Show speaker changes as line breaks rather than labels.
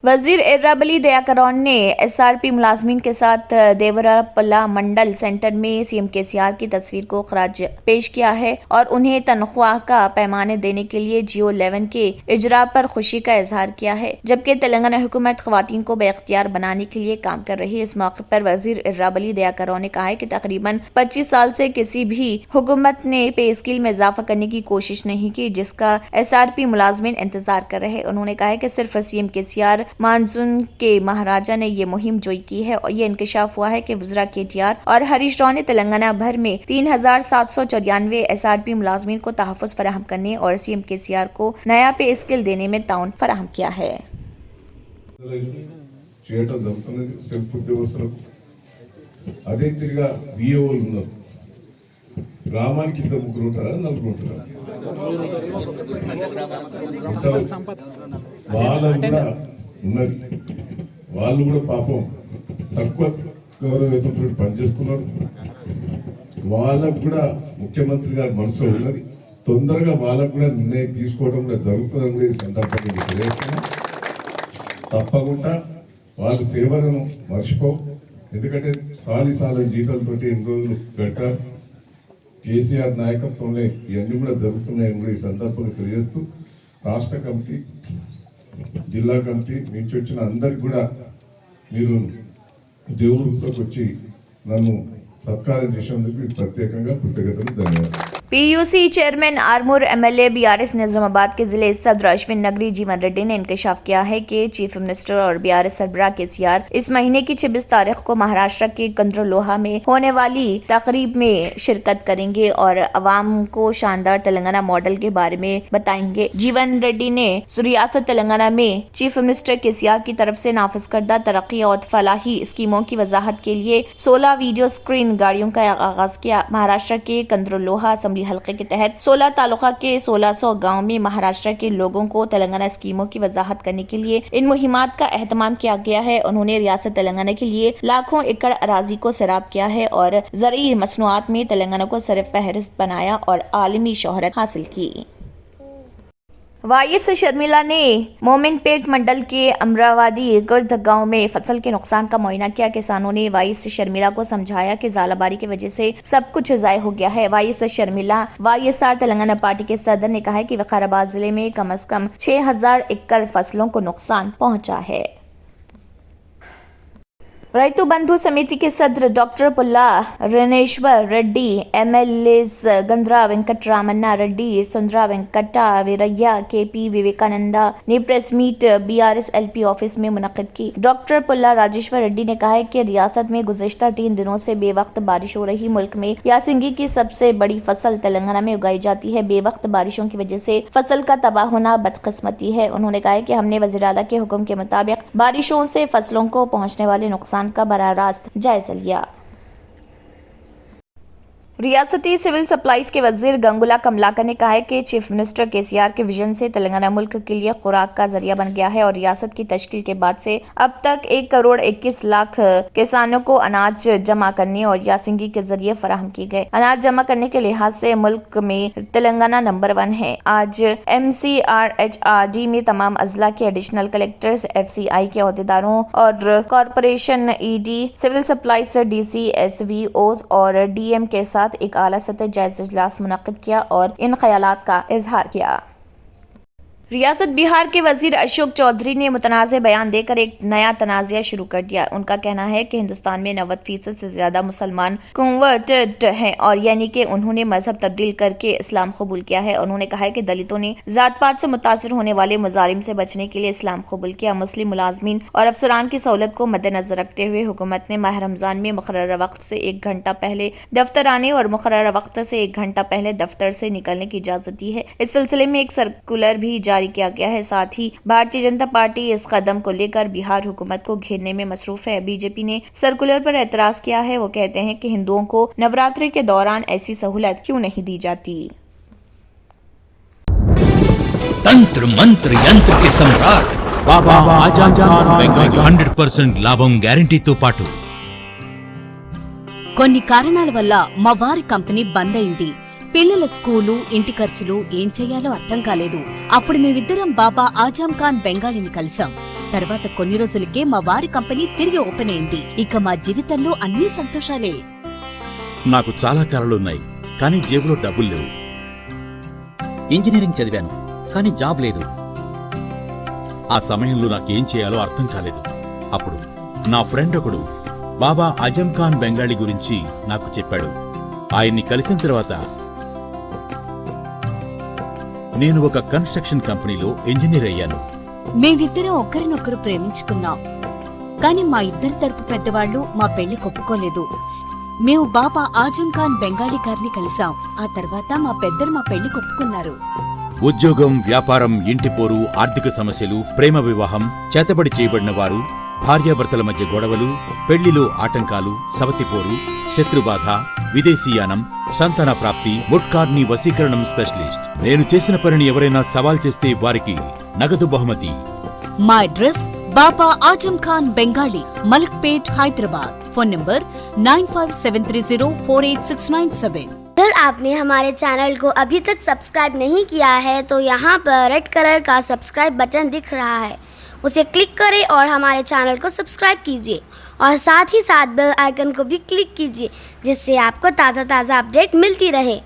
वजीर एर्राबली दयाकरौन ने एसआरपी मुलाजमीन के साथ देवरापल्ला मंडल सेंटर में सीएम केसीआर की तस्वीर को खराज पेश किया है और उन्हें तनख्वाह का पैमाने देने के लिए जियो 11 के इजरा पर खुशी का इजहार किया है, जबकि तेलंगाना हुकूमत खवातीन को बेख्तियार बनाने के लिए काम कर रही है। इस मौके पर वजीर एर्राबली दयाकरौन ने कहा है कि तकरीबन 25 साल से किसी भी हुकूमत ने पे स्केल में इजाफा करने की कोशिश नहीं की, जिसका एसआरपी मुलाजमीन इंतजार कर रहे हैं। उन्होंने कहा है कि सिर्फ सीएम केसीआर मानसून के महाराजा ने ये मुहिम जोई की है और ये इंकशाफ हुआ है कि वज़रा केटीआर और हरीश राव ने तेलंगाना भर में 3794 एसआरपी मुलाजमीन को तहफ़्फ़ुज़ फराहम करने और सीएम केसीआर को नया पे स्किल देने में ताउन फराहम किया है।
గ్రామానికి ఇద్దరు ముగ్గురు ఉంటారా నలుగురు ఉంటారా వాళ్ళు కూడా పాపం తక్కువ గౌరవేతంతో పనిచేస్తున్నారు. వాళ్ళకు కూడా ముఖ్యమంత్రి గారి మనసులో ఉన్నది, తొందరగా వాళ్ళకు కూడా నిర్ణయం తీసుకోవడం కూడా జరుగుతుందని కూడా ఈ సందర్భంగా తెలియజేస్తున్నాం. తప్పకుండా వాళ్ళ సేవలను మర్చిపో, ఎందుకంటే సాలి జీతాలతోటి ఎన్ని రోజులు గడిపారు. కేసీఆర్ నాయకత్వంలో ఇవన్నీ కూడా జరుగుతున్నాయని కూడా ఈ సందర్భంగా తెలియజేస్తూ రాష్ట్ర కమిటీ, జిల్లా కమిటీ నుంచి వచ్చిన అందరికి కూడా మీరు దేవుడికి వచ్చి నన్ను సత్కారం చేసినందుకు ప్రత్యేకంగా కృతజ్ఞతలు, ధన్యవాదాలు.
PUC chairman Armoor MLA BRS Nizamabad के जिले सदर अश्विन नगरी जीवन रेड्डी ने इंकशाफ किया है कि चीफ मिनिस्टर और बीआरएस सरबराह केसीआर इस महीने की 26 तारीख को महाराष्ट्र के कंद्रलोहा में होने वाली तकरीब में शिरकत करेंगे और अवाम को शानदार तेलंगाना मॉडल के बारे में बताएंगे। जीवन रेड्डी ने रियासत तेलंगाना में चीफ मिनिस्टर केसीआर की तरफ से नाफिज करदा तरक्की और फलाही स्कीमों की वजाहत के लिए 16 वीडियो स्क्रीन गाड़ियों का आगाज किया। महाराष्ट्र के कंद्रलोहा हल्के के तहत 16 तालुका के 1600 गांव में महाराष्ट्र के लोगों को तेलंगाना स्कीमों की वजाहत करने के लिए इन मुहिमात का एहतमाम किया गया है। उन्होंने रियासत तेलंगाना के लिए लाखों एकड़ अराजी को सैराब किया है और ज़रूरी मसनूआत में तेलंगाना को सर फहरिस्त बनाया और आलमी शोहरत हासिल की। वाईएस शर्मिला ने मोमिनपेट मंडल के अमरावादी गर्द गांव में फसल के नुकसान का मुआयना किया। किसानों ने वाईएस शर्मिला को समझाया कि ज़ालाबारी की वजह से सब कुछ ज़ाय हो गया है। YS Sharmila YSR Telangana party के सदर ने कहा है कि विकाराबाद जिले में कम से कम 6000 एकड़ फसलों को नुकसान पहुंचा है। रैतु बंधु समिति के सदर doctor Pulla Raneshwar Reddy, MLAs Gandra Venkataramanna Reddy, Sundara Venkata Veeraiah, KP Vivekananda ने press meet BRS LP office में मुनक्किद की। डॉक्टर पुल्ला राजेश्वर रेड्डी ने कहा है कि रियासत में गुज़िश्ता 3 दिनों से बेवक्त बारिश हो रही। मुल्क में यासिंगी की सबसे बड़ी फसल तेलंगाना में उगाई जाती है। बेवक्त बारिशों की वजह से फसल का तबाह होना बदकिस्मती है। उन्होंने कहा है कि हमने वज़ीर आला के हुक्म के मुताबिक बारिशों से फसलों को पहुँचने वाले नुकसान का बराह रास्त जायजा लिया। रियासती सिविल सप्लाईज के वजीर गंगुला कमलाकर ने कहा है कि चीफ मिनिस्टर केसीआर के विजन से तेलंगाना मुल्क के लिए खुराक का जरिया बन गया है और रियासत की तश्कील के बाद से अब तक 1,21,00,000 किसानों को अनाज जमा करने और यासिंगी के जरिए फराहम किए गए। अनाज जमा करने के लिहाज से मुल्क में तेलंगाना नंबर 1 है। आज MCRHRD में तमाम अजला के एडिशनल कलेक्टर्स, FCI के अहदेदारों और corporation ED, civil supplies DC, SVOs और DM के साथ एक आला सतह जायजा इजलास मुनक्किद किया और इन ख्यालात का इजहार किया। रियासत बिहार के वजीर अशोक चौधरी ने मुतनाज़े बयान देकर एक नया तनाज़िया शुरू कर दिया। उनका कहना है कि हिंदुस्तान में 90% से ज्यादा मुसलमान कन्वर्टेड हैं और यानी कि उन्होंने मजहब तब्दील करके इस्लाम कबूल किया है। उन्होंने कहा है कि दलितों ने जात पात से मुतासिर होने वाले मुजालिम से बचने के लिए इस्लाम कबूल किया। मुस्लिम मुलाजमीन और अफसरान की सहूलत को मद्देनजर रखते हुए हुकूमत ने माह रमजान में मुकर्रर वक्त से 1 घंटा पहले दफ्तर आने और मुकर्रर वक्त से 1 घंटा पहले दफ्तर से निकलने की इजाजत दी है। इस सिलसिले में एक सर्कुलर भी जारी किया गया है। साथ ही भारतीय जनता पार्टी इस कदम को लेकर बिहार हुकूमत को घेरने में मसरूफ है। बीजेपी ने सर्कुलर पर एतराज किया है। वो कहते हैं कि हिंदुओं को नवरात्रि के दौरान ऐसी सहूलत क्यों नहीं दी जाती।
तंत्र मंत्र यंत्र के सम्राट बाबा आजम खान बंगाली 100% లాభం గ్యారెంటీతో పాటు
కొన్ని కారణాల వల్ల మా వారి కంపెనీ బంద్ అయింది. పిల్లల స్కూలు, ఇంటి ఖర్చులు ఏం చెయ్యాలో అర్థం కాలేదు. అప్పుడు మేమిద్దరం బాబా ఆజం ఖాన్ బెంగాలీని కలిసాం. తర్వాత కొన్ని రోజులకే మా వారి కంపెనీ తిరిగి ఓపెన్ అయింది. ఇక మా జీవితంలో అన్ని సంతోషాలే.
నాకు చాలా కలలున్నాయి, కానీ జేబులో డబ్బులు లేవు.
ఇంజనీరింగ్ చదివాను, కానీ జాబ్ లేదు.
ఆ సమయంలో నాకేం చేయాలో అర్థం కాలేదు. అప్పుడు నా ఫ్రెండ్ ఒకడు బాబా అజం ఖాన్ బెంగాలీ గురించి నాకు చెప్పాడు. ఆయన్ని కలిసిన తర్వాత నేను ఒక కన్స్ట్రక్షన్ కంపెనీలో ఇంజనీర్ అయ్యాను.
మేమిద్దరం ఒకరినొకరు ప్రేమించుకున్నాం. కాని మా ఇద్దరి తరపు పెద్దవాళ్లు మా పెళ్లి ఒప్పుకోలేదు. మేము బాబా ఆజం ఖాన్ బెంగాలీ గారిని కలిసాం. ఆ తర్వాత మా పెద్దలు మా పెళ్లి ఒప్పుకున్నారు.
ఉద్యోగం, వ్యాపారం, ఇంటి పోరు, ఆర్థిక సమస్యలు, ప్రేమ వివాహం, చేతబడి చేయబడిన వారు, భార్యాభర్తల మధ్య గొడవలు, పెళ్లిలో ఆటంకాలు, సవతిపోరు, శత్రుబాధ, విదేశీయానం, సంతాన ప్రాప్తి, ముట్కార్ని వశీకరణం స్పెషలిస్ట్. నేను చేసిన పనిని ఎవరైనా సవాల్ చేస్తే వారికి నగదు బహుమతి.
మా address Baba Azam Khan Bengali, Malakpet, Hyderabad. Phone number 9573048697।
अगर आपने हमारे चैनल को अभी तक सब्सक्राइब नहीं किया है तो यहाँ पर रेड कलर का सब्सक्राइब बटन दिख रहा है, उसे क्लिक करें और हमारे चैनल को सब्सक्राइब कीजिए और साथ ही साथ बेल आइकन को भी क्लिक कीजिए, जिससे आपको ताज़ा अपडेट मिलती रहे।